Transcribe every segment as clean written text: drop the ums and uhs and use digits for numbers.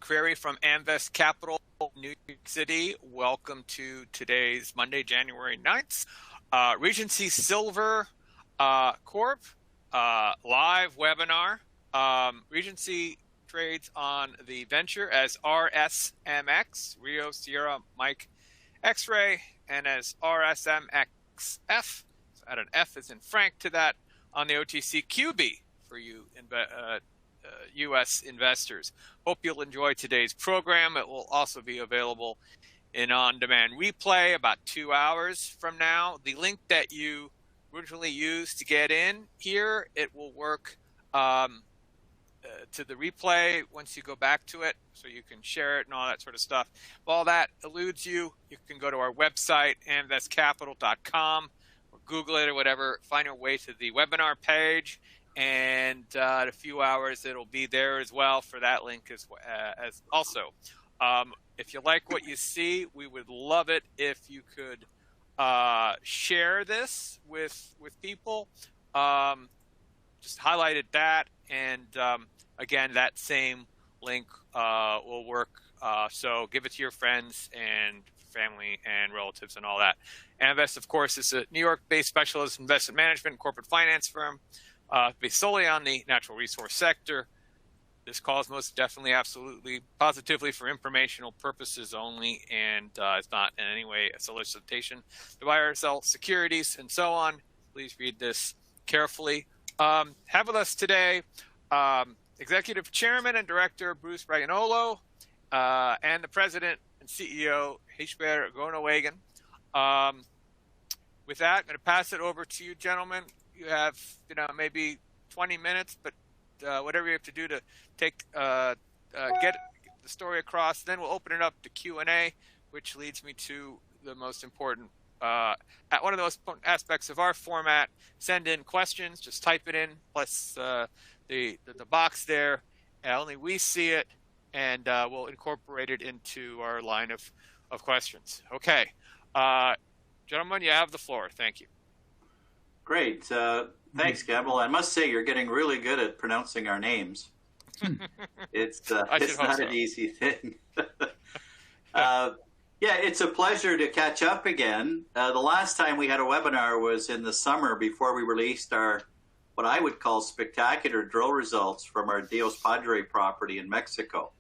Crary from Amvest Capital, New York City. Welcome to today's Monday, January 9th, Regency Silver Corp live webinar. Regency trades on the venture as RSMX, Rio Sierra Mike X-ray, and as RSMXF. So add an F as in Frank to that on the OTCQB for you U.S. investors. Hope you'll enjoy today's program. It will also be available in on-demand replay about 2 hours from now. The link that you originally used to get in here, it will work to the replay once you go back to it, so you can share it and all that sort of stuff. If all that eludes you, you can go to our website, amvestcapital.com, or Google it or whatever, find your way to the webinar page. And in a few hours, it'll be there as well for that link as also. If you like what you see, we would love it if you could share this with people. Just highlighted that, and again, that same link will work. So give it to your friends and family and relatives and all that. Amvest, of course, is a New York-based specialist investment management and corporate finance firm. Based solely on the natural resource sector. This call is most definitely, absolutely, positively for informational purposes only, and it's not in any way a solicitation to buy or sell securities and so on. Please read this carefully. Have with us today Executive Chairman and Director Bruce Bragagnolo and the President and CEO Hishber Groenewegen. With that, I'm going to pass it over to you, gentlemen. You have, maybe 20 minutes, but whatever you have to do to take get the story across. Then we'll open it up to Q&A, which leads me to the most important, one of the most important aspects of our format. Send in questions, just type it in, plus the box there. Only we see it, and we'll incorporate it into our line of questions. Okay, gentlemen, you have the floor. Thank you. Great. Thanks, Gamble. I must say you're getting really good at pronouncing our names. It's not an easy thing. Yeah, it's a pleasure to catch up again. The last time we had a webinar was in the summer before we released our, what I would call spectacular drill results from our Dios Padre property in Mexico.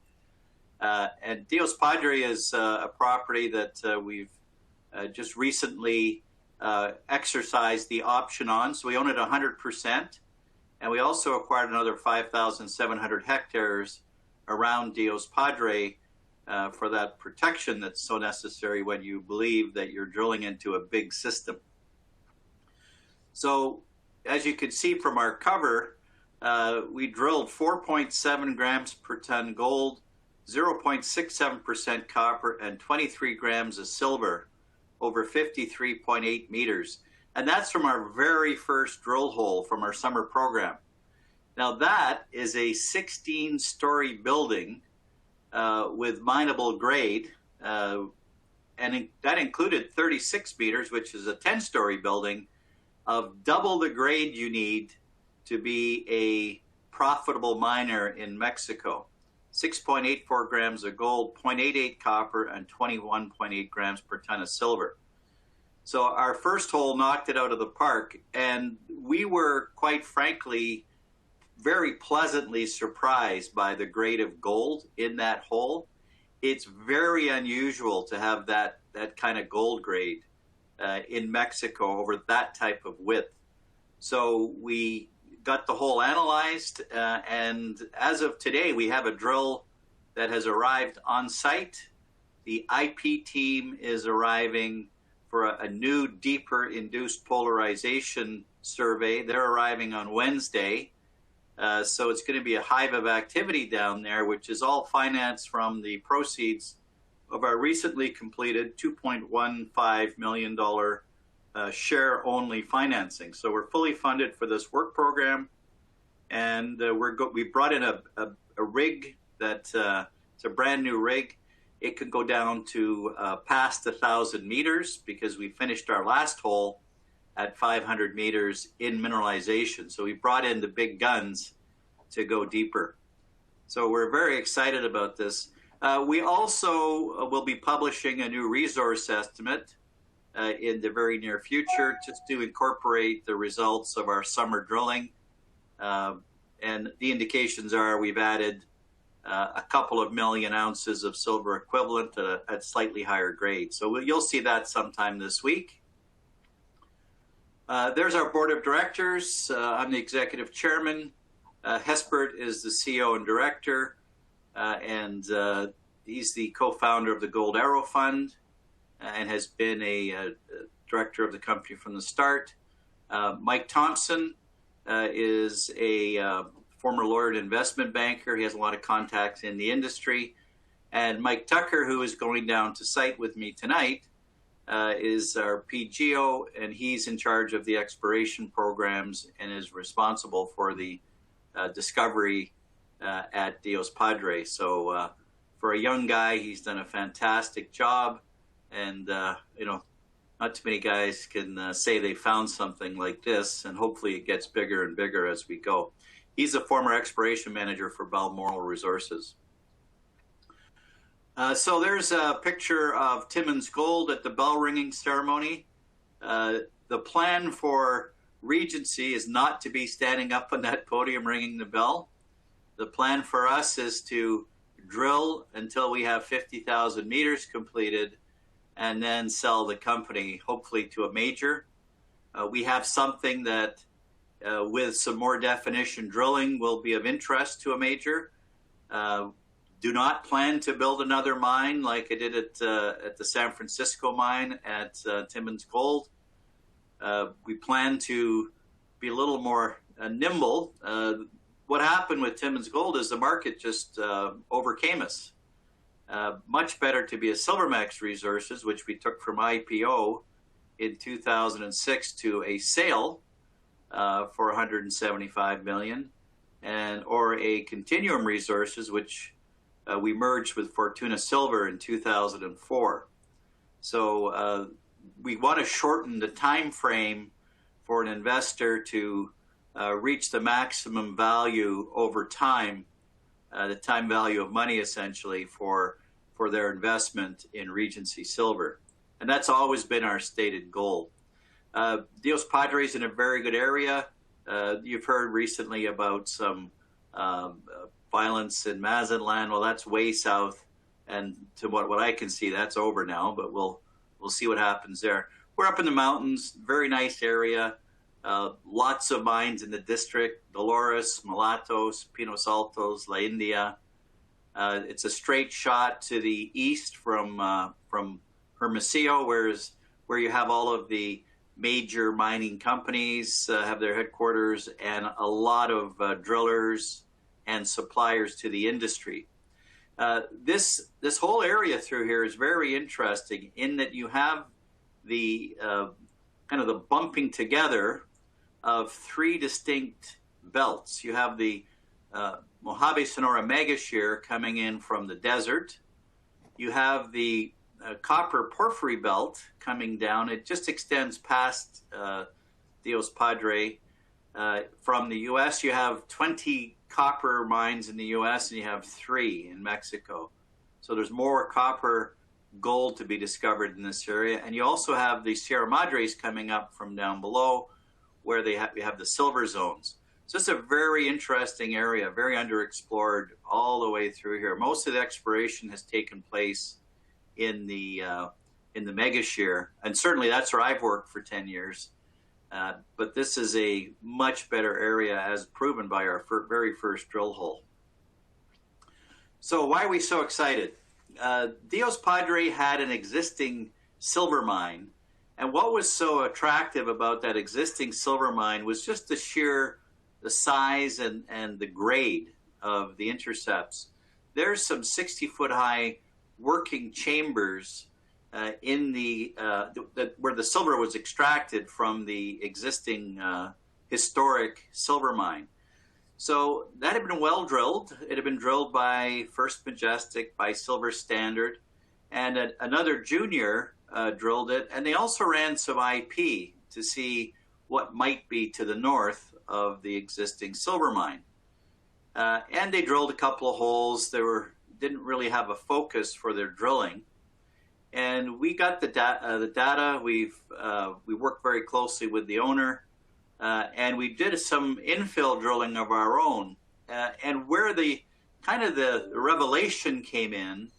And Dios Padre is a property that we've just recently exercised the option on, so we own it 100%, and we also acquired another 5,700 hectares around Dios Padre for that protection that's so necessary when you believe that you're drilling into a big system. So, as you can see from our cover, we drilled 4.7 grams per ton gold, 0.67% copper, and 23 grams of silver over 53.8 meters. And that's from our very first drill hole from our summer program. Now that is a 16-story building with mineable grade, and that included 36 meters, which is a 10-story building, of double the grade you need to be a profitable miner in Mexico. 6.84 grams of gold, 0.88 copper, and 21.8 grams per ton of silver. So our first hole knocked it out of the park, and we were, quite frankly, very pleasantly surprised by the grade of gold in that hole. It's very unusual to have that kind of gold grade in Mexico over that type of width. So we got the hole analyzed, and as of today, we have a drill that has arrived on site. The IP team is arriving for a new, deeper induced polarization survey. They're arriving on Wednesday. So it's going to be a hive of activity down there, which is all financed from the proceeds of our recently completed $2.15 million share-only financing. So we're fully funded for this work program, and we brought in a rig that it's a brand new rig. It could go down to past 1,000 meters because we finished our last hole at 500 meters in mineralization. So we brought in the big guns to go deeper. So we're very excited about this. We also will be publishing a new resource estimate in the very near future, just to incorporate the results of our summer drilling. And the indications are we've added a couple of million ounces of silver equivalent at slightly higher grade. So you'll see that sometime this week. There's our board of directors. I'm the executive chairman. Hespert is the CEO and director, and he's the co-founder of the Gold Arrow Fund and has been a director of the company from the start. Mike Thompson is a former lawyer and investment banker. He has a lot of contacts in the industry. And Mike Tucker, who is going down to site with me tonight, is our PGO, and he's in charge of the exploration programs and is responsible for the discovery at Dios Padre. So for a young guy, he's done a fantastic job. And, you know, not too many guys can say they found something like this, and hopefully it gets bigger and bigger as we go. He's a former exploration manager for Balmoral Resources. So there's a picture of Timmins Gold at the bell ringing ceremony. The plan for Regency is not to be standing up on that podium ringing the bell. The plan for us is to drill until we have 50,000 meters completed and then sell the company, hopefully to a major. We have something that, with some more definition drilling, will be of interest to a major. Do not plan to build another mine like I did at the San Francisco mine at Timmins Gold. We plan to be a little more nimble. What happened with Timmins Gold is the market just overcame us. Much better to be a Silvermex Resources, which we took from IPO in 2006 to a sale for $175 million, or a Continuum Resources, which we merged with Fortuna Silver in 2004. So we want to shorten the time frame for an investor to reach the maximum value over time, the time value of money essentially for their investment in Regency Silver. And that's always been our stated goal. Dios Padre is in a very good area. You've heard recently about some violence in Mazatlan. Well, that's way south, and to what I can see, that's over now, but we'll see what happens there. We're up in the mountains, very nice area. Lots of mines in the district: Dolores, Mulatos, Pinos Altos, La India. It's a straight shot to the east from Hermosillo, where you have all of the major mining companies have their headquarters, and a lot of drillers and suppliers to the industry. This whole area through here is very interesting in that you have the kind of the bumping together of three distinct belts. You have the Mojave Sonora mega shear coming in from the desert. You have the copper porphyry belt coming down. It just extends past Dios Padre. From the U.S., you have 20 copper mines in the U.S. and you have 3 in Mexico. So there's more copper gold to be discovered in this area. And you also have the Sierra Madres coming up from down below, where we have the silver zones. So it's a very interesting area, very underexplored all the way through here. Most of the exploration has taken place in the mega shear, and certainly that's where I've worked for 10 years. But this is a much better area, as proven by our very first drill hole. So why are we so excited? Dios Padre had an existing silver mine, and what was so attractive about that existing silver mine was just the size and the grade of the intercepts. There's some 60-foot high working chambers in where the silver was extracted from the existing historic silver mine. So that had been well drilled. It had been drilled by First Majestic, by Silver Standard, and another junior drilled it. And they also ran some IP to see what might be to the north of the existing silver mine. and they drilled a couple of holes. They didn't really have a focus for their drilling. And we got the data. We worked very closely with the owner, and we did some infill drilling of our own. And where the revelation came in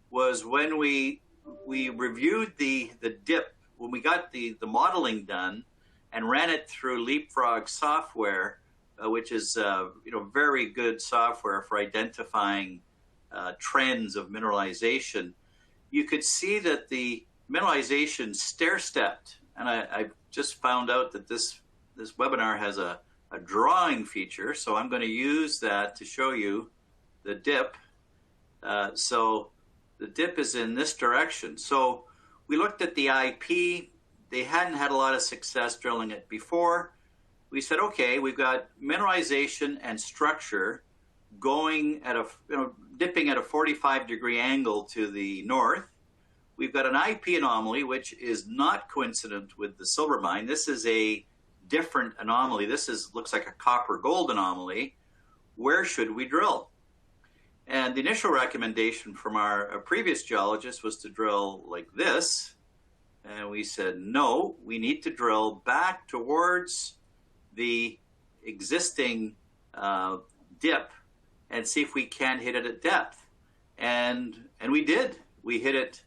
was when we reviewed the dip, when we got the modeling done and ran it through Leapfrog software, which is very good software for identifying trends of mineralization. You could see that the mineralization stair-stepped, and I've just found out that this webinar has a drawing feature, so I'm going to use that to show you the dip. So the dip is in this direction. So we looked at the IP. They hadn't had a lot of success drilling it before. We said, okay, we've got mineralization and structure going at dipping at a 45-degree angle to the north. We've got an IP anomaly, which is not coincident with the silver mine. This is a different anomaly. This looks like a copper-gold anomaly. Where should we drill? And the initial recommendation from our previous geologist was to drill like this. And we said, no, we need to drill back towards the existing dip and see if we can hit it at depth. And we did. We hit it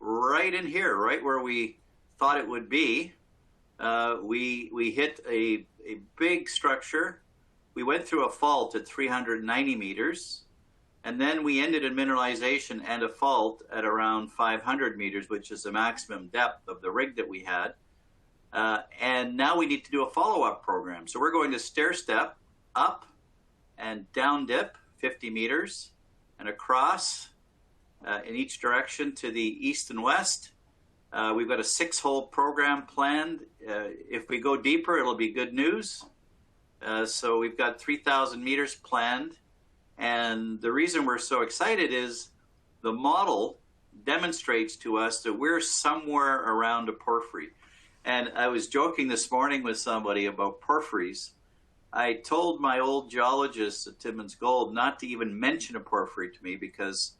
right in here, right where we thought it would be. We hit a big structure. We went through a fault at 390 meters, and then we ended in mineralization and a fault at around 500 meters, which is the maximum depth of the rig that we had. And now we need to do a follow-up program. So we're going to stair-step up and down dip 50 meters and across in each direction to the east and west. We've got a 6-hole program planned. If we go deeper, it'll be good news. So we've got 3,000 meters planned. And the reason we're so excited is the model demonstrates to us that we're somewhere around a porphyry. And I was joking this morning with somebody about porphyries. I told my old geologist at Timmins Gold not to even mention a porphyry to me because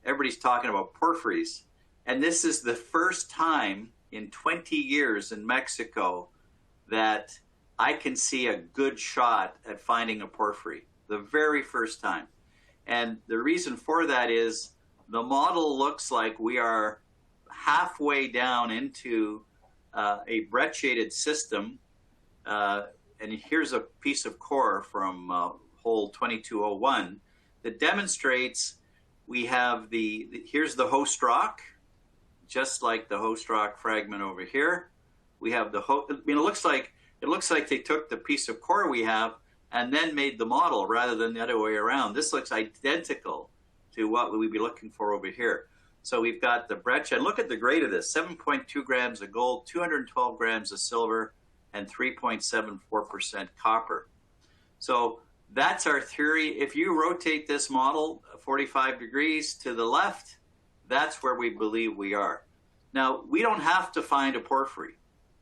everybody's talking about porphyries. And this is the first time in 20 years in Mexico that I can see a good shot at finding a porphyry. The very first time. And the reason for that is the model looks like we are halfway down into a brecciated system. And here's a piece of core from hole 2201 that demonstrates we have here's the host rock, just like the host rock fragment over here. We have it looks like they took the piece of core we have and then made the model rather than the other way around. This looks identical to what we'd be looking for over here. So we've got the breccia, and look at the grade of this, 7.2 grams of gold, 212 grams of silver, and 3.74% copper. So that's our theory. If you rotate this model 45 degrees to the left, that's where we believe we are. Now, we don't have to find a porphyry.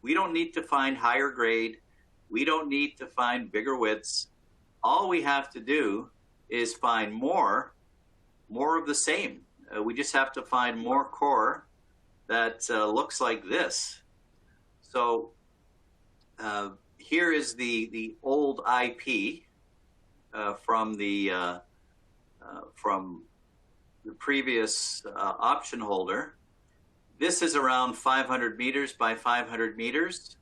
We don't need to find higher grade. We don't need to find bigger widths. All we have to do is find more of the same. We just have to find more core that looks like this. So here is the old IP from the previous option holder. This is around 500 meters by 500 meters.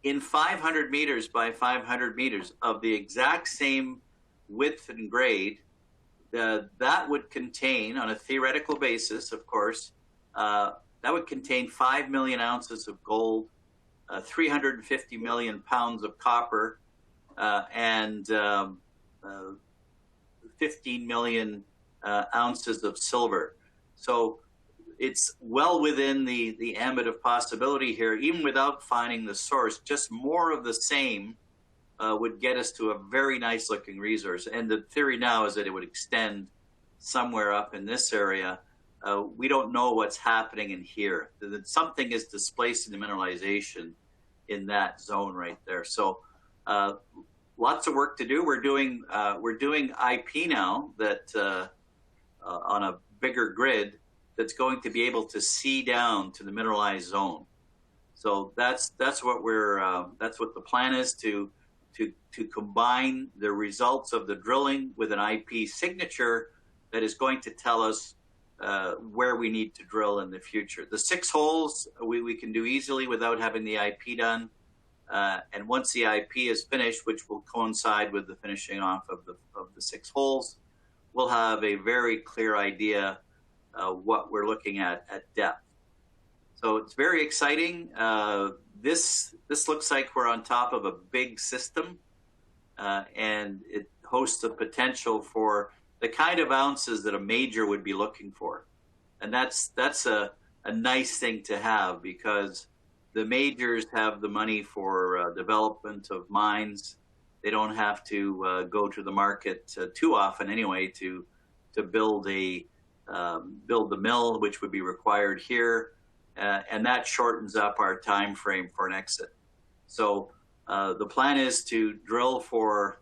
In 500 meters by 500 meters of the exact same width and grade, that would contain, on a theoretical basis, of course, that would contain 5 million ounces of gold, 350 million pounds of copper, and 15 million ounces of silver. So it's well within the ambit of possibility here, even without finding the source. Just more of the same would get us to a very nice looking resource. And the theory now is that it would extend somewhere up in this area. We don't know what's happening in here. That something is displacing the mineralization in that zone right there. So lots of work to do. We're doing IP now that on a bigger grid that's going to be able to see down to the mineralized zone. So that's what the plan is, to combine the results of the drilling with an IP signature that is going to tell us where we need to drill in the future. The 6 holes we can do easily without having the IP done. And once the IP is finished, which will coincide with the finishing off of the 6 holes, we'll have a very clear idea what we're looking at depth. So it's very exciting. This looks like we're on top of a big system, and it hosts the potential for the kind of ounces that a major would be looking for. And that's a nice thing to have, because the majors have the money for development of mines. They don't have to go to the market too often anyway to build the mill, which would be required here, and that shortens up our time frame for an exit. So the plan is to drill for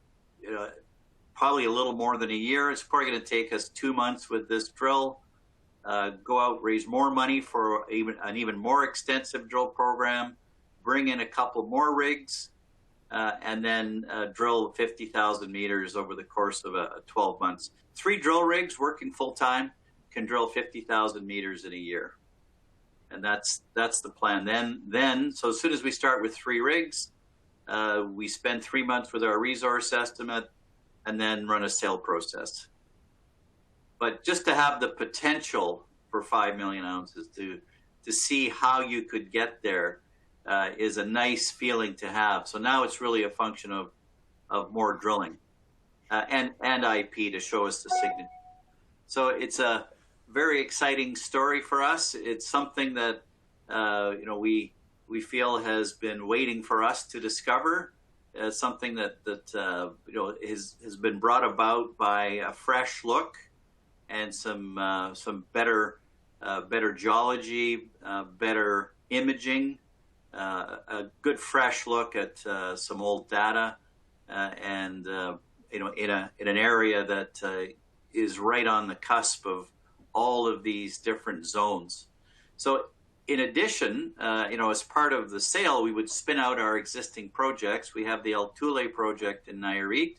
probably a little more than a year. It's probably going to take us 2 months with this drill. Go out, raise more money for an even more extensive drill program, bring in a couple more rigs, and then drill 50,000 meters over the course of 12 months. 3 drill rigs working full time can drill 50,000 meters in a year. And that's the plan. Then, so as soon as we start with 3 rigs, we spend 3 months with our resource estimate and then run a sale process. But just to have the potential for 5 million ounces, to see how you could get there, is a nice feeling to have. So now it's really a function of more drilling and IP to show us the signature. So it's a very exciting story for us. It's something that we feel has been waiting for us to discover. Something that has been brought about by a fresh look and some better geology, better imaging, a good fresh look at some old data, and in an area that is right on the cusp of all of these different zones. So in addition, as part of the sale, we would spin out our existing projects. We have the El Tule project in Nayarit,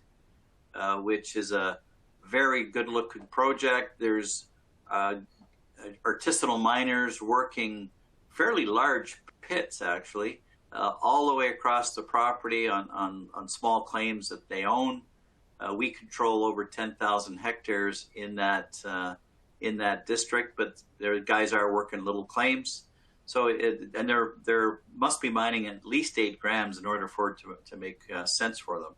which is a very good-looking project. There's artisanal miners working fairly large pits, actually, all the way across the property on small claims that they own. We control over 10,000 hectares in that district, but their guys are working little claims. So there must be mining at least 8 grams in order for it to make sense for them.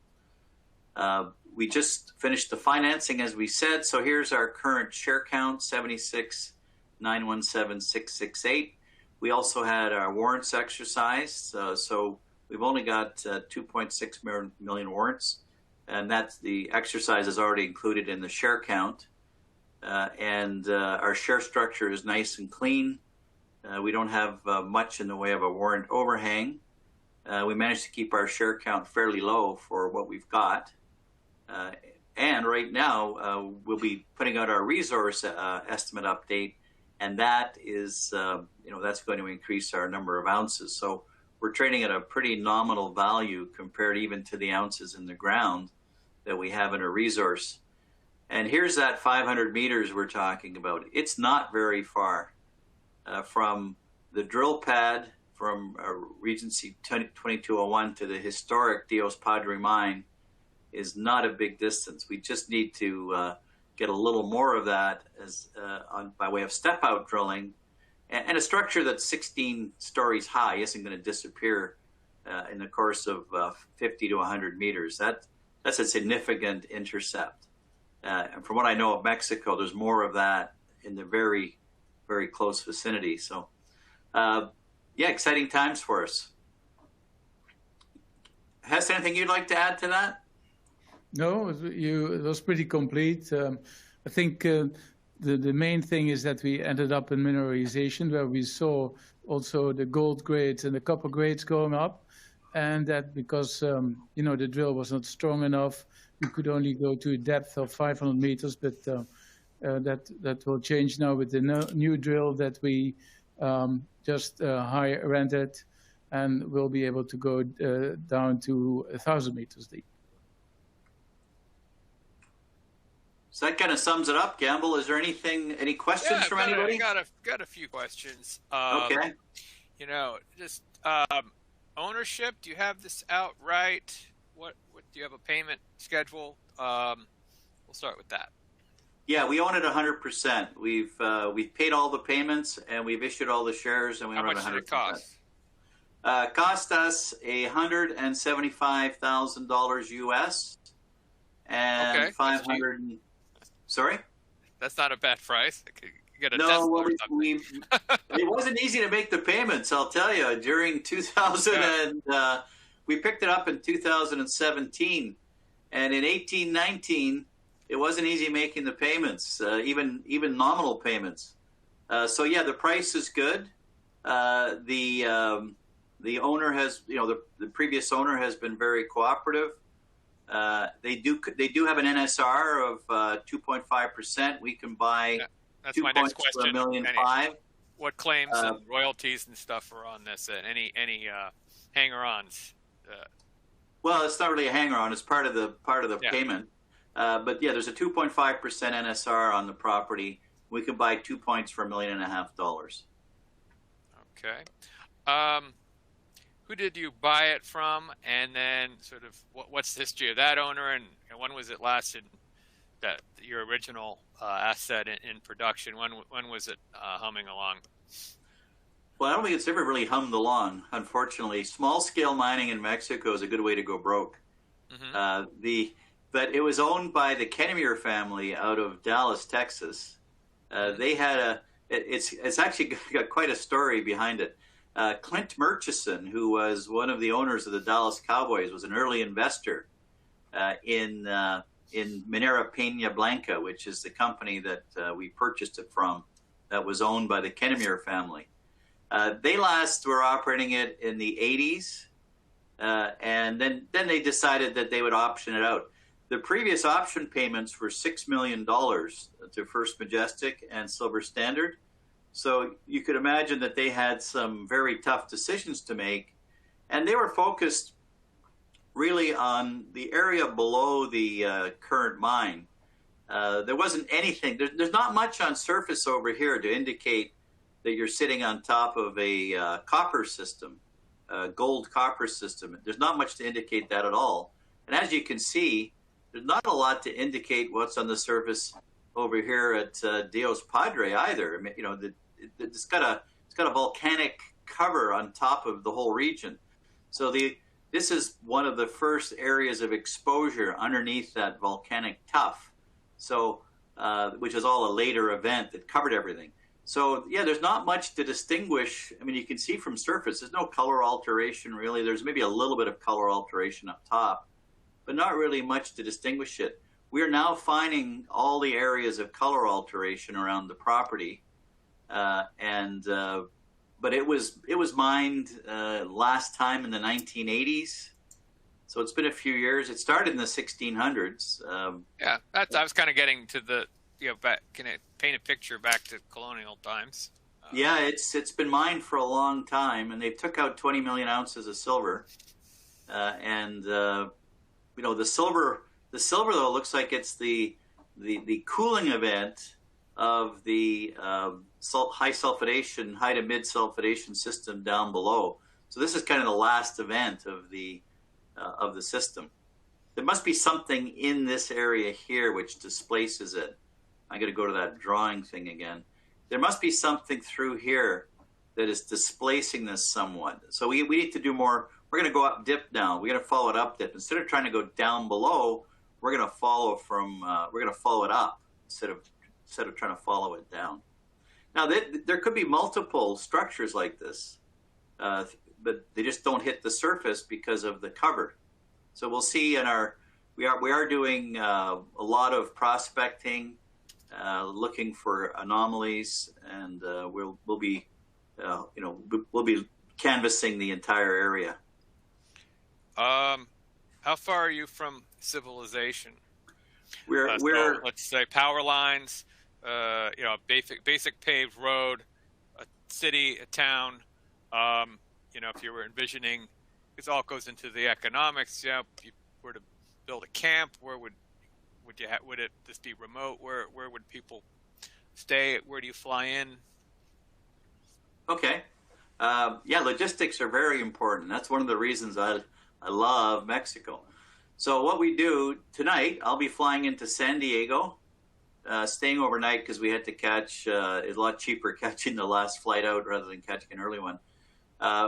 We just finished the financing, as we said. So here's our current share count: 76,917,668. We also had our warrants exercised. So we've only got 2.6 million warrants, and that's the exercise is already included in the share count. And our share structure is nice and clean. We don't have much in the way of a warrant overhang. We managed to keep our share count fairly low for what we've got. And right now, we'll be putting out our resource estimate update, and that is, that's going to increase our number of ounces. So we're trading at a pretty nominal value compared even to the ounces in the ground that we have in a resource. And here's that 500 meters we're talking about. It's not very far from the drill pad from Regency 2201 to the historic Dios Padre mine is not a big distance. We just need to get a little more of that by way of step-out drilling. And a structure that's 16 stories high isn't going to disappear in the course of 50 to 100 meters. That's a significant intercept. And from what I know of Mexico, there's more of that in the very, very close vicinity. So, exciting times for us. Hess, anything you'd like to add to that? No, it was pretty complete. I think the main thing is that we ended up in mineralization where we saw also the gold grades and the copper grades going up. and that because the drill was not strong enough, we could only go to a depth of 500 meters, but that will change now with the new drill that we just rented, and we'll be able to go down to 1,000 meters deep. So that kind of sums it up. Gamble, is there any questions from anybody? I got a few questions. Okay. Just ownership. Do you have this outright? What do you have a payment schedule? We'll start with that. Yeah, we own it 100%. We've paid all the payments and we've issued all the shares, and we own it 100%. How much did it cost? Cost us $175,000 US and okay, 500. Sorry? That's not a bad price. You get a no, well, it wasn't easy to make the payments, I'll tell you. During 2000, we picked it up in 2017, and in 18-19, it wasn't easy making the payments, even nominal payments. So yeah, the price is good. The owner has, the previous owner has been very cooperative. They do have an NSR of 2.5%. We can buy that's 2 my points next question. for $1.5 million. What claims and royalties and stuff are on this? And any hanger-ons? Well, it's not really a hanger-on. It's part of the payment. But yeah, there's a 2.5% NSR on the property. We can buy 2 points for $1.5 million. Okay. Who did you buy it from, and then sort of what's the history of that owner, and when was it last your original asset in production? When was it humming along? Well, I don't think it's ever really hummed along, unfortunately. Small-scale mining in Mexico is a good way to go broke. Mm-hmm. But it was owned by the Kennemere family out of Dallas, Texas. They had it's actually got quite a story behind it. Clint Murchison, who was one of the owners of the Dallas Cowboys, was an early investor in Minera Peña Blanca, which is the company that we purchased it from, that was owned by the Kennemere family. They last were operating it in the 80s, and then they decided that they would option it out. The previous option payments were $6 million to First Majestic and Silver Standard. So you could imagine that they had some very tough decisions to make, and they were focused really on the area below the current mine. There wasn't anything. There's not much on surface over here to indicate that you're sitting on top of a copper system, a gold-copper system. There's not much to indicate that at all. And as you can see, there's not a lot to indicate what's on the surface over here at Dios Padre either. I mean, it's got a volcanic cover on top of the whole region. So this is one of the first areas of exposure underneath that volcanic tuff. So which is all a later event that covered everything. So yeah, there's not much to distinguish. I mean, you can see from surface, there's no color alteration really. There's maybe a little bit of color alteration up top, but not really much to distinguish it. We are now finding all the areas of color alteration around the property. But it was mined last time in the 1980s, so it's been a few years. It started in the 1600s. I was kind of getting to the can it paint a picture back to colonial times? Yeah, it's been mined for a long time, and they took out 20 million ounces of silver. The silver though looks like it's the cooling event of the high to mid sulfidation system down below. So this is kind of the last event of the system. There must be something in this area here which displaces it. I'm going to go to that drawing thing again. There must be something through here that is displacing this somewhat. So we need to do more. We're going to go up dip now. We're going to follow it up dip. Instead of trying to go down below, we're going to follow it up instead of trying to follow it down. Now, there could be multiple structures like this, but they just don't hit the surface because of the cover. So we'll see we are doing a lot of prospecting, looking for anomalies, and we'll be canvassing the entire area. How far are you from civilization? We're let's say power lines, basic paved road, a city, a town. If you were envisioning, this all goes into the economics. Yeah, if you were to build a camp, where would it this be remote? Where would people stay? Where do you fly in? Okay. Yeah, logistics are very important. That's one of the reasons I love Mexico. So what we do tonight, I'll be flying into San Diego, staying overnight because we had to catch, it's a lot cheaper catching the last flight out rather than catching an early one.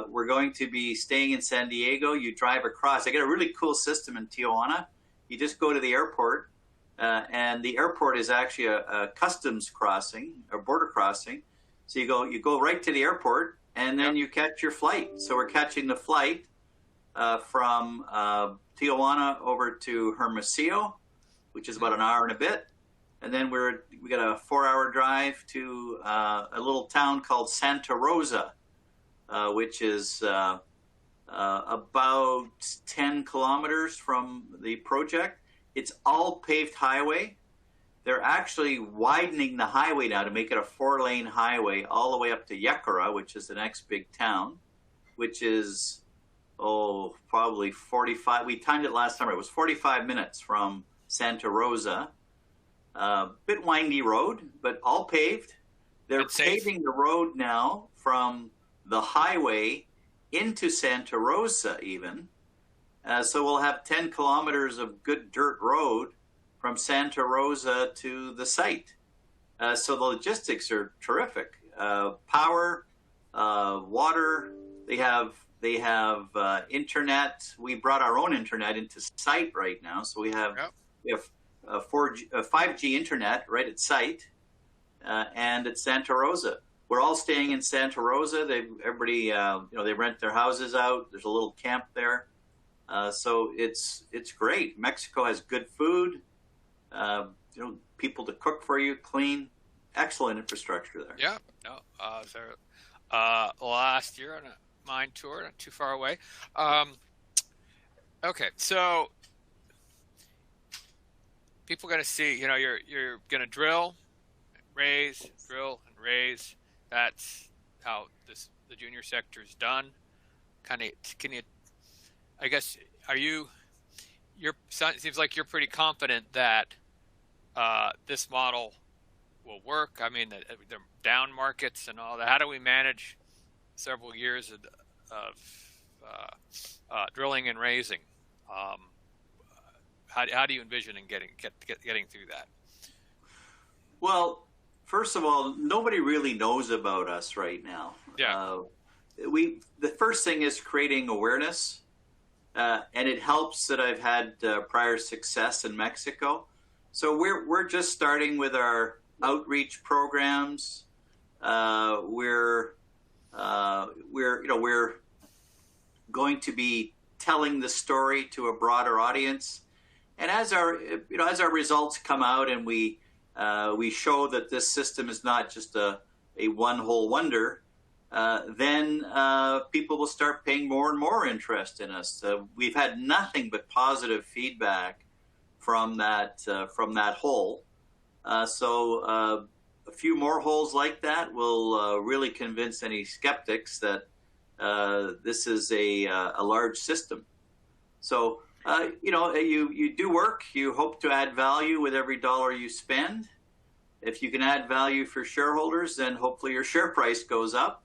We're going to be staying in San Diego. You drive across. I got a really cool system in Tijuana. You just go to the airport, and the airport is actually a customs crossing, a border crossing. So you go right to the airport, and then you catch your flight. So we're catching the flight from Tijuana over to Hermosillo, which is about an hour and a bit. And then we got a 4-hour drive to a little town called Santa Rosa, which is about 10 kilometers from the project. It's all paved highway. They're actually widening the highway now to make it a 4-lane highway all the way up to Yecora, which is the next big town, which is, probably 45. We timed it last summer. It was 45 minutes from Santa Rosa. Bit windy road, but all paved. They're paving the road now from the highway into Santa Rosa even. So we'll have 10 kilometers of good dirt road from Santa Rosa to the site. So the logistics are terrific. Power, water, they have internet. We brought our own internet into site right now. So we have 5G internet right at site, and at Santa Rosa. We're all staying in Santa Rosa. Everybody, they rent their houses out. There's a little camp there. So it's great. Mexico has good food, people to cook for you, clean, excellent infrastructure there. Yeah. No. Last year on a mine tour, not too far away. Okay, so people got to see. You're going to drill, drill and raise. That's how the junior sector is done. Can you? I guess it seems like you're pretty confident that this model will work. I mean, the down markets and all that. How do we manage several years of drilling and raising? How do you envision getting through that? Well, first of all, nobody really knows about us right now. Yeah. The first thing is creating awareness. And it helps that I've had prior success in Mexico. So we're just starting with our outreach programs. We're going to be telling the story to a broader audience. And as our results come out and we show that this system is not just a one-hole wonder, then people will start paying more and more interest in us. We've had nothing but positive feedback from that hole. So a few more holes like that will really convince any skeptics that this is a large system. So you do work. You hope to add value with every dollar you spend. If you can add value for shareholders, then hopefully your share price goes up.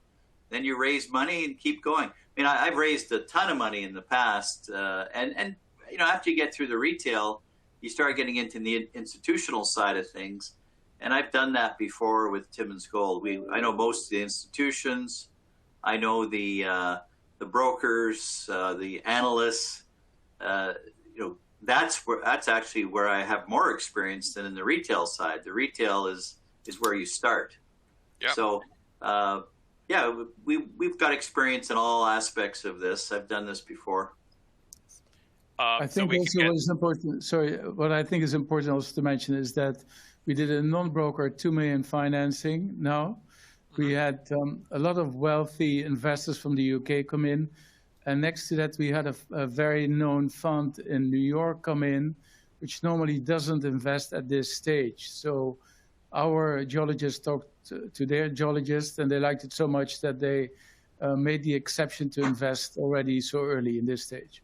Then you raise money and keep going. I mean, I've raised a ton of money in the past, and after you get through the retail, you start getting into the institutional side of things, and I've done that before with Timmins Gold. I know most of the institutions, I know the brokers, the analysts. That's actually where I have more experience than in the retail side. The retail is where you start. Yep. So. We've got experience in all aspects of this. I've done this before. I think what is important. Sorry, what I think is important also to mention is that we did a non-broker 2 million financing. Now we had a lot of wealthy investors from the UK come in, And next to that, we had a very known fund in New York come in, which normally doesn't invest at this stage. So our geologists talked to their geologists, and they liked it so much that they made the exception to invest already so early in this stage,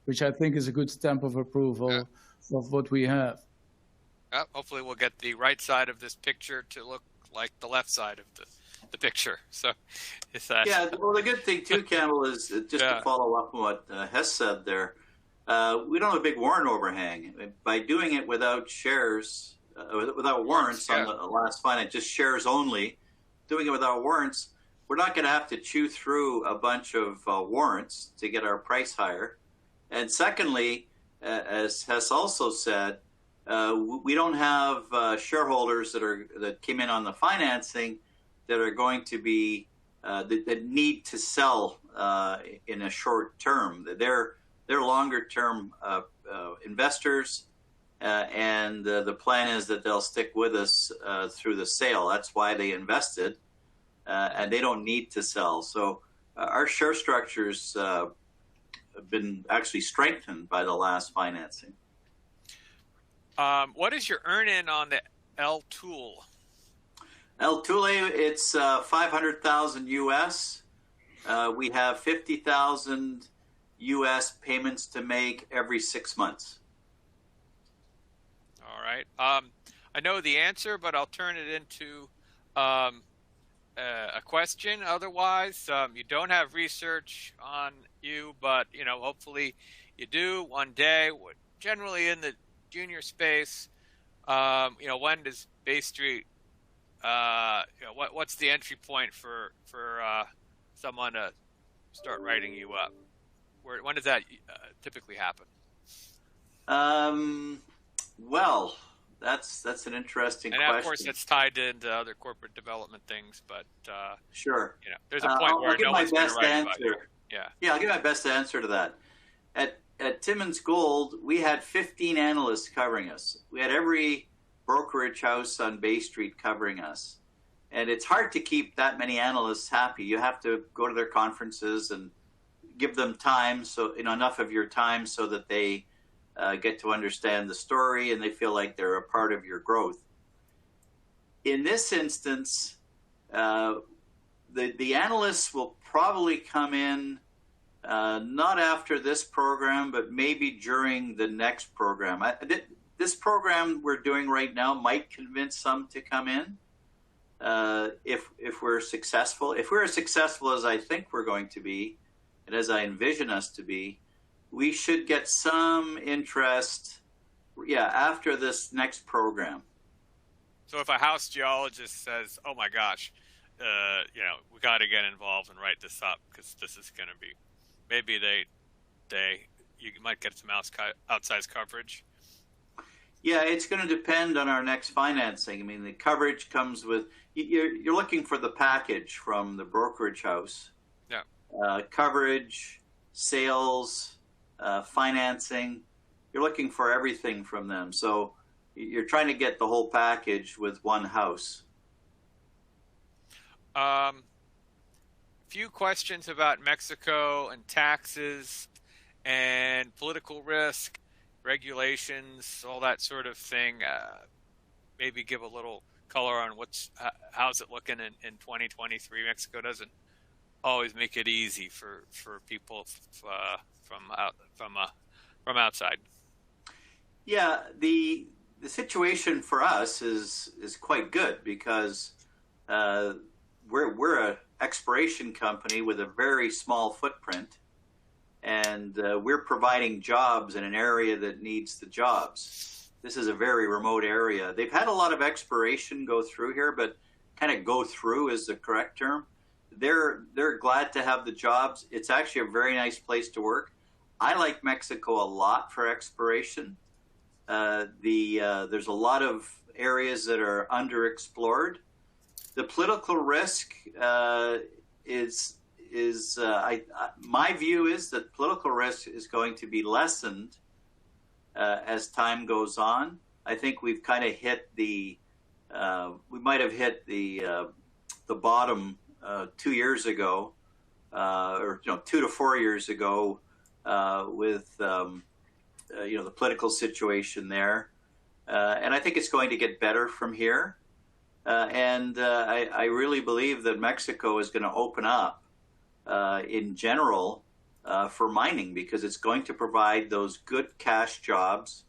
which I think is a good stamp of approval of what we have. Hopefully we'll get the right side of this picture to look like the left side of the picture. So is that... Yeah, well, the good thing too, Campbell, is just to follow up on what Hess said there, we don't have a big warrant overhang. By doing it without shares, without warrants on the last finance, just shares only, doing it without warrants, we're not going to have to chew through a bunch of warrants to get our price higher. And secondly, as Hess also said, we don't have shareholders that came in on the financing that are going to be that need to sell in a short term. They're longer term investors, and the plan is that they'll stick with us through the sale. That's why they invested, and they don't need to sell. So our share structures have been actually strengthened by the last financing. What is your earn-in on the El Tool? El Tule, it's 500,000 US. We have 50,000 US payments to make every 6 months. All right. I know the answer, but I'll turn it into a question. Otherwise, you don't have research on you, but hopefully you do one day. Generally in the junior space, when does Bay Street? What's the entry point for someone to start writing you up? When does that typically happen? Well, that's an interesting question. And of course, it's tied into other corporate development things. But sure, there's a point where no one's going to write about you. Yeah, I'll give my best answer to that. At Timmins Gold, we had 15 analysts covering us. We had every brokerage house on Bay Street covering us. And it's hard to keep that many analysts happy. You have to go to their conferences and give them time, so enough of your time so that they get to understand the story and they feel like they're a part of your growth. In this instance, the analysts will probably come in not after this program, but maybe during the next program. This program we're doing right now might convince some to come in if we're successful. If we're as successful as I think we're going to be, and as I envision us to be, we should get some interest, after this next program. So if a house geologist says, "Oh my gosh, we got to get involved and write this up because this is going to be," maybe you might get some outsized coverage. Yeah, it's going to depend on our next financing. I mean, the coverage comes with you're looking for the package from the brokerage house. Yeah. Coverage, sales, financing. You're looking for everything from them. So you're trying to get the whole package with one house. Few questions about Mexico and taxes and political risk, regulations, all that sort of thing. Maybe give a little color on how's it looking in 2023. Mexico doesn't always make it easy for people from outside. Yeah, the situation for us is quite good because we're a exploration company with a very small footprint, and we're providing jobs in an area that needs the jobs. This is a very remote area. They've had a lot of exploration go through here, but kind of go through is the correct term. They're glad to have the jobs. It's actually a very nice place to work. I like Mexico a lot for exploration. There's a lot of areas that are underexplored. The political risk my view is that political risk is going to be lessened as time goes on. I think we've kind of hit we might have hit the bottom 2 years ago or 2 to 4 years ago, with the political situation there, and I think it's going to get better from here. I really believe that Mexico is going to open up in general for mining, because it's going to provide those good cash jobs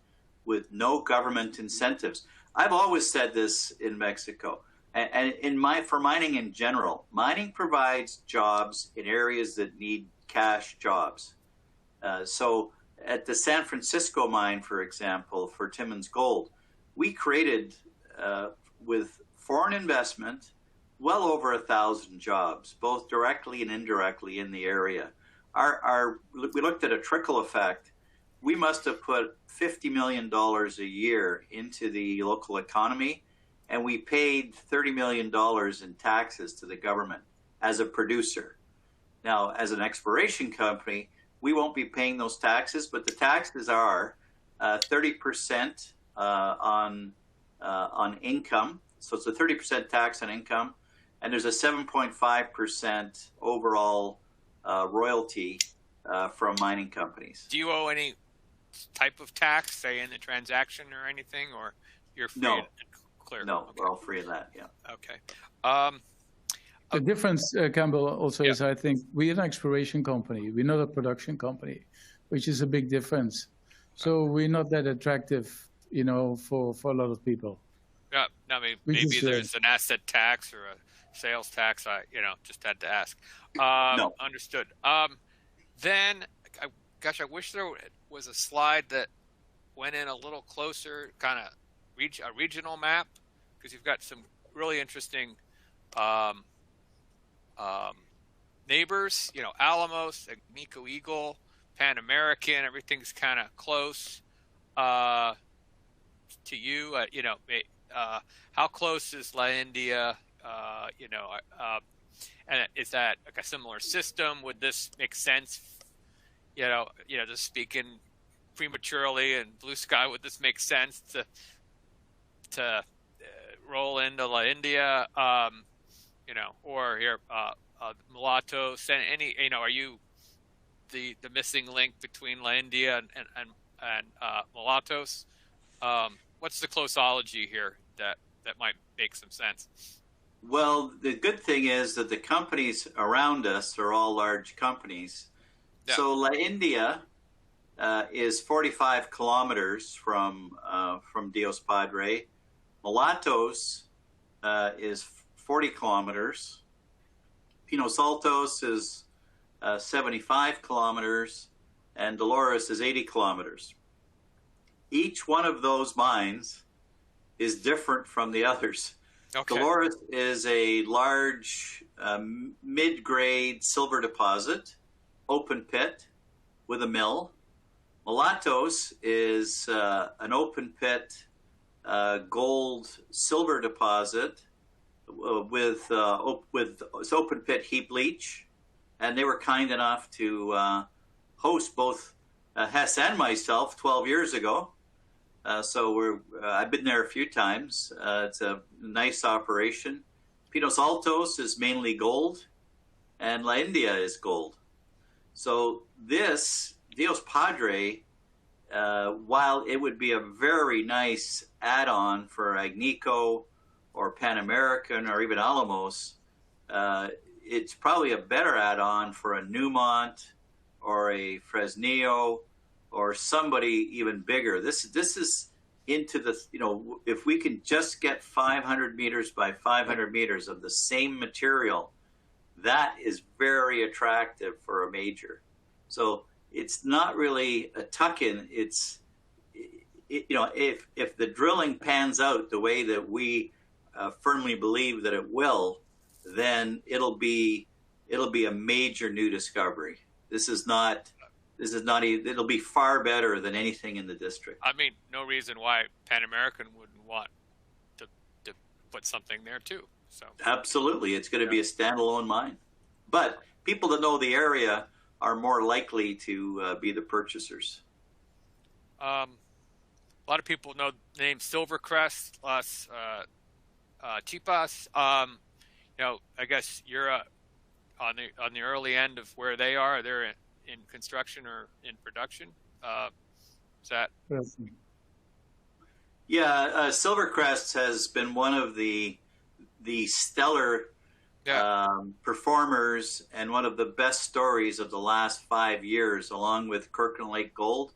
with no government incentives. I've always said this in Mexico, and for mining in general, mining provides jobs in areas that need cash jobs. So at the San Francisco mine, for example, for Timmins Gold, we created with foreign investment well over 1,000 jobs, both directly and indirectly in the area. We looked at a trickle effect. We must have put $50 million a year into the local economy, and we paid $30 million in taxes to the government as a producer. Now, as an exploration company, we won't be paying those taxes, but the taxes are 30% on income. So it's a 30% tax on income, and there's a 7.5% overall royalty from mining companies. Do you owe any type of tax, say in the transaction or anything, or you're free? No, and clear? No, okay. We're all free of that. Yeah. Okay. The difference, Campbell, also is I think we're an exploration company. We're not a production company, which is a big difference. So we're not that attractive, for a lot of people. Yeah, I mean, maybe there's an asset tax or a sales tax. I just had to ask. No. Understood. Then, I wish there was a slide that went in a little closer, kind of a regional map, because you've got some really interesting neighbors. Alamos, Agnico Eagle, Pan American. Everything's kind of close to you. How close is La India? And is that like a similar system? Would this make sense? Just speaking prematurely and blue sky, would this make sense to roll into La India? Or here, Mulattoes, and are you the missing link between La India and Mulattoes? What's the closeology here that might make some sense? Well, the good thing is that the companies around us are all large companies. Yeah. So La India is 45 kilometers from Dios Padre. Mulattoes is 40 kilometers. Pinos Altos is 75 kilometers, and Dolores is 80 kilometers. Each one of those mines is different from the others. Okay. Dolores is a large mid-grade silver deposit, open pit with a mill. Mulattoes is an open pit gold silver deposit with open pit heap leach, and they were kind enough to host both Hess and myself 12 years ago. So I've been there a few times. It's a nice operation. Pinos Altos is mainly gold, and La India is gold. So this Dios Padre, while it would be a very nice add-on for Agnico or Pan American or even Alamos, it's probably a better add-on for a Newmont or a Fresnillo or somebody even bigger. This is into the, if we can just get 500 meters by 500 meters of the same material, that is very attractive for a major. So it's not really a tuck-in. It's, if the drilling pans out the way that we firmly believe that it will, then it'll be a major new discovery. It'll be far better than anything in the district. I mean, no reason why Pan American wouldn't want to put something there too. So absolutely, it's going to be a standalone mine. But people that know the area are more likely to be the purchasers. A lot of people know the name Silvercrest, Las Chipas. I guess you're on the early end of where they are? They're in construction or in production. Is that? Yeah, Silvercrest has been one of the stellar performers and one of the best stories of the last 5 years, along with Kirkland Lake Gold.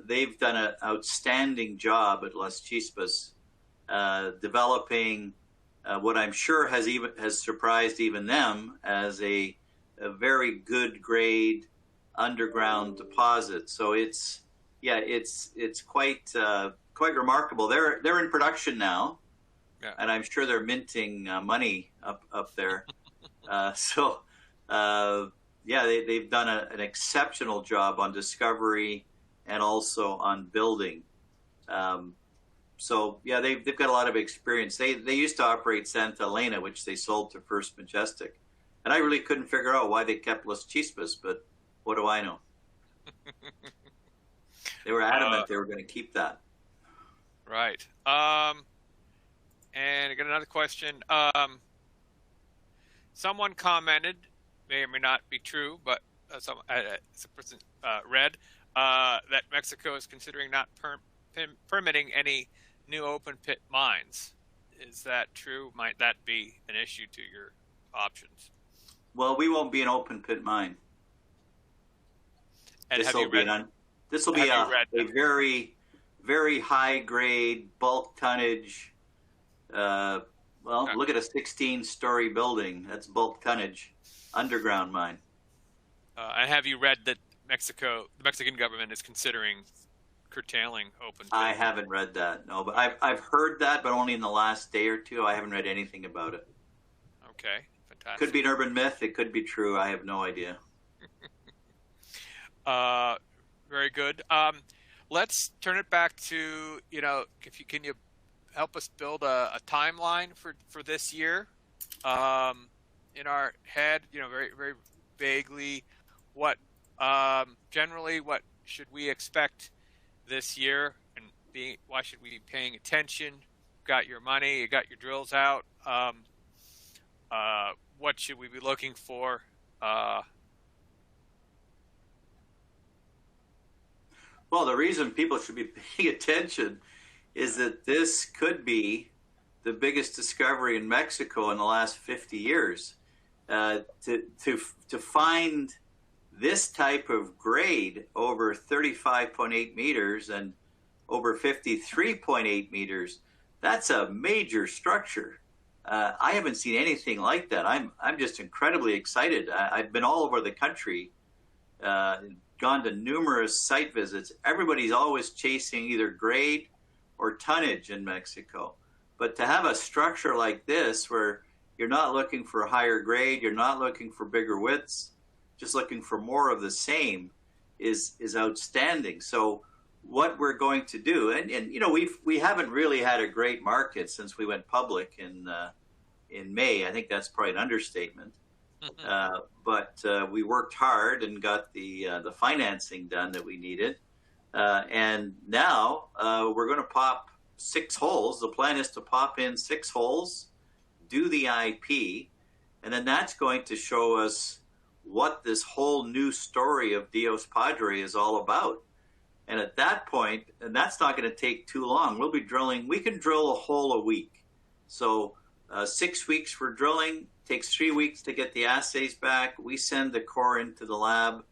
They've done an outstanding job at Las Chispas, developing what I'm sure has surprised even them as a very good grade underground deposit. So it's quite remarkable. They're in production now. Yeah. And I'm sure they're minting money up there. They've done an exceptional job on discovery and also on building. They've got a lot of experience. They used to operate Santa Elena, which they sold to First Majestic. And I really couldn't figure out why they kept Las Chispas, but what do I know? They were adamant they were going to keep that. Right. And I got another question. Someone commented, may or may not be true, but some person read that Mexico is considering not permitting any new open pit mines. Is that true? Might that be an issue to your options? Well, we won't be an open pit mine. And this will be a very, very high grade bulk tonnage. Look at a 16-story building. That's bulk tonnage, underground mine. And have you read that the Mexican government is considering curtailing open pit? I haven't read that, no, but I've heard that, but only in the last day or two. I haven't read anything about it. Okay, fantastic. Could be an urban myth. It could be true. I have no idea. Very good. Let's turn it back to, can you help us build a timeline for this year in our head, very, very vaguely, what generally what should we expect this year, and why should we be paying attention? You got your money, you got your drills out. What should we be looking for? Well, the reason people should be paying attention is that this could be the biggest discovery in Mexico in the last 50 years. To find this type of grade over 35.8 meters and over 53.8 meters, that's a major structure. I haven't seen anything like that. I'm just incredibly excited. I've been all over the country, gone to numerous site visits. Everybody's always chasing either grade or tonnage in Mexico. But to have a structure like this where you're not looking for a higher grade, you're not looking for bigger widths, just looking for more of the same is outstanding. So what we're going to do, and we haven't really had a great market since we went public in May. I think that's probably an understatement. But we worked hard and got the financing done that we needed. And now we're going to pop 6 holes. The plan is to pop in 6 holes, do the IP, and then that's going to show us what this whole new story of Dios Padre is all about. And at that point, and that's not going to take too long, we'll be drilling. We can drill a hole a week. So 6 weeks for drilling, takes 3 weeks to get the assays back. We send the core into the lab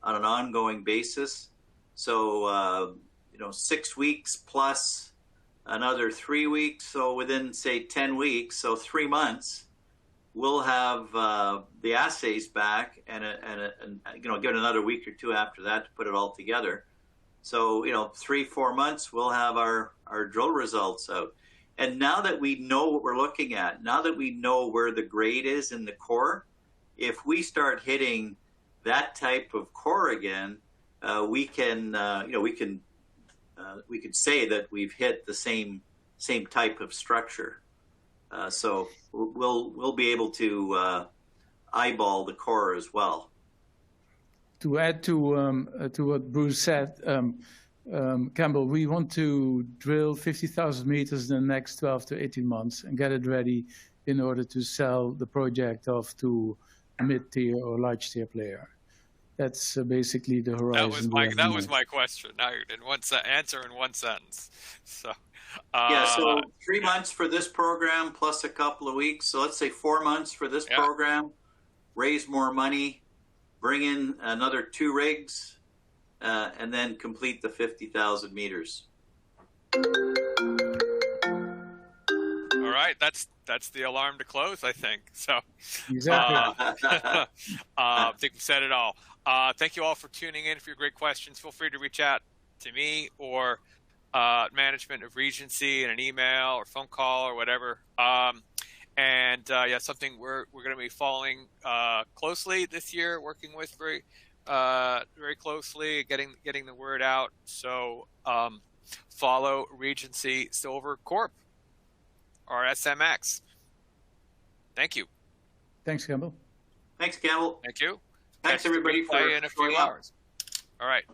on an ongoing basis. So, 6 weeks plus another 3 weeks. So within, say, 10 weeks, so 3 months, we'll have the assays back and give it another week or two after that to put it all together. So, 3-4 months, we'll have our drill results out. And now that we know what we're looking at, now that we know where the grade is in the core, if we start hitting that type of core again, we can say that we've hit the same type of structure. So we'll be able to eyeball the core as well. To add to what Bruce said, Campbell, we want to drill 50,000 meters in the next 12 to 18 months and get it ready in order to sell the project off to mid-tier or large-tier player. That's basically the horizon. That was my question. Now in answer in one sentence. So yeah, so 3 months for this program plus a couple of weeks. So let's say 4 months for this program. Raise more money, bring in another 2 rigs, and then complete the 50,000 meters. All right, that's the alarm to close, I think. So exactly. I think we said it all. Thank you all for tuning in. For your great questions, feel free to reach out to me or management of Regency in an email or phone call or whatever. Something we're going to be following closely this year, working with very closely, getting the word out. So follow Regency Silver Corp, RSMX. Thank you. Thanks, Campbell. Thanks, Campbell. Thank you. Thanks, everybody, for in a few hours. All right.